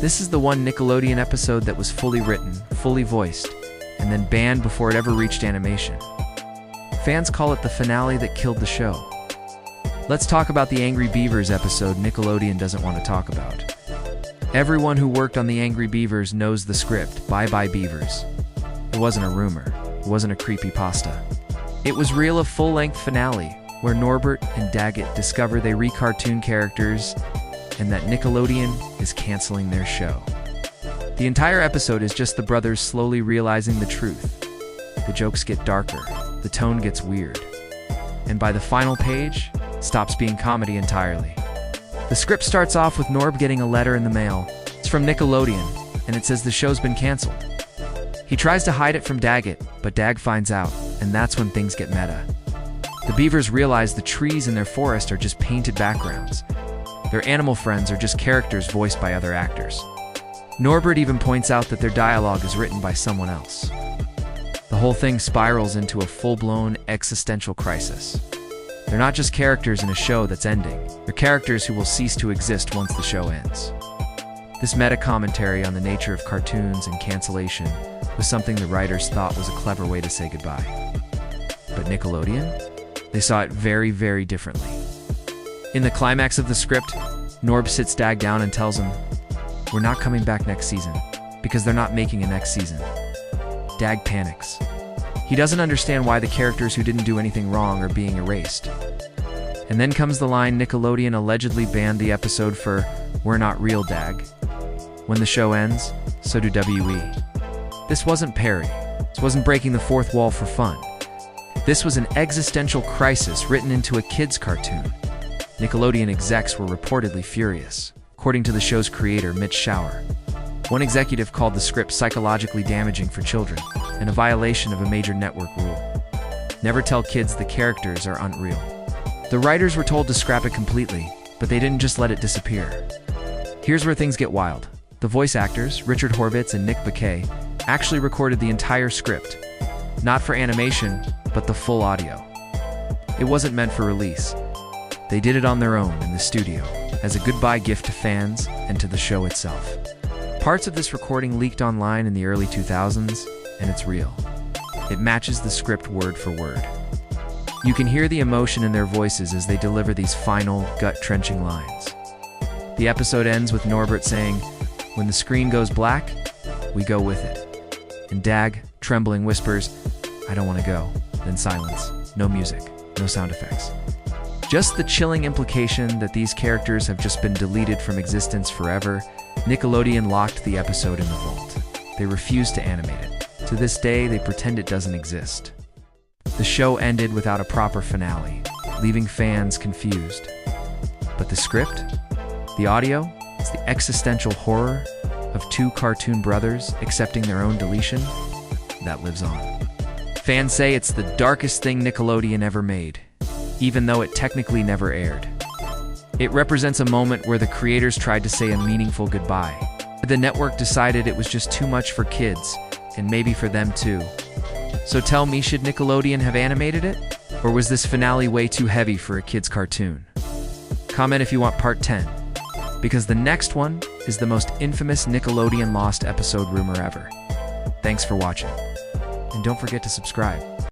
This is the one Nickelodeon episode that was fully written, fully voiced, and then banned before it ever reached animation. Fans call it the finale that killed the show. Let's talk about the Angry Beavers episode Nickelodeon doesn't want to talk about. Everyone who worked on the Angry Beavers knows the script, Bye Bye Beavers. It wasn't a rumor. It wasn't a creepypasta. It was real, a full-length finale where Norbert and Daggett discover they re-cartoon characters and that Nickelodeon is canceling their show. The entire episode is just the brothers slowly realizing the truth. The jokes get darker, the tone gets weird, and by the final page, stops being comedy entirely. The script starts off with Norb getting a letter in the mail. It's from Nickelodeon, and it says the show's been canceled. He tries to hide it from Daggett, but Dag finds out, and that's when things get meta. The Beavers realize the trees in their forest are just painted backgrounds. Their animal friends are just characters voiced by other actors. Norbert even points out that their dialogue is written by someone else. The whole thing spirals into a full-blown existential crisis. They're not just characters in a show that's ending. They're characters who will cease to exist once the show ends. This meta-commentary on the nature of cartoons and cancellation was something the writers thought was a clever way to say goodbye. But Nickelodeon? They saw it very, very differently. In the climax of the script, Norb sits Dag down and tells him, "We're not coming back next season, because they're not making a next season." Dag panics. He doesn't understand why the characters who didn't do anything wrong are being erased. And then comes the line, Nickelodeon allegedly banned the episode for "We're not real, Dag." When the show ends, so do WE. This wasn't parody. This wasn't breaking the fourth wall for fun. This was an existential crisis written into a kid's cartoon. Nickelodeon execs were reportedly furious, according to the show's creator, Mitch Schauer. One executive called the script psychologically damaging for children and a violation of a major network rule. Never tell kids the characters are unreal. The writers were told to scrap it completely, but they didn't just let it disappear. Here's where things get wild. The voice actors, Richard Horvitz and Nick Bakay, actually recorded the entire script. Not for animation, but the full audio. It wasn't meant for release. They did it on their own in the studio, as a goodbye gift to fans and to the show itself. Parts of this recording leaked online in the early 2000s, and it's real. It matches the script word for word. You can hear the emotion in their voices as they deliver these final, gut-wrenching lines. The episode ends with Norbert saying, "When the screen goes black, we go with it." And Dag, trembling, whispers, "I don't want to go." Then silence. No music. No sound effects. Just the chilling implication that these characters have just been deleted from existence forever. Nickelodeon locked the episode in the vault. They refused to animate it. To this day, they pretend it doesn't exist. The show ended without a proper finale, leaving fans confused. But the script? The audio? It's the existential horror of two cartoon brothers accepting their own deletion? That lives on. Fans say it's the darkest thing Nickelodeon ever made, even though it technically never aired. It represents a moment where the creators tried to say a meaningful goodbye. The network decided it was just too much for kids, and maybe for them too. So tell me, should Nickelodeon have animated it? Or was this finale way too heavy for a kid's cartoon? Comment if you want part 10, because the next one is the most infamous Nickelodeon Lost episode rumor ever. Thanks for watching, and don't forget to subscribe.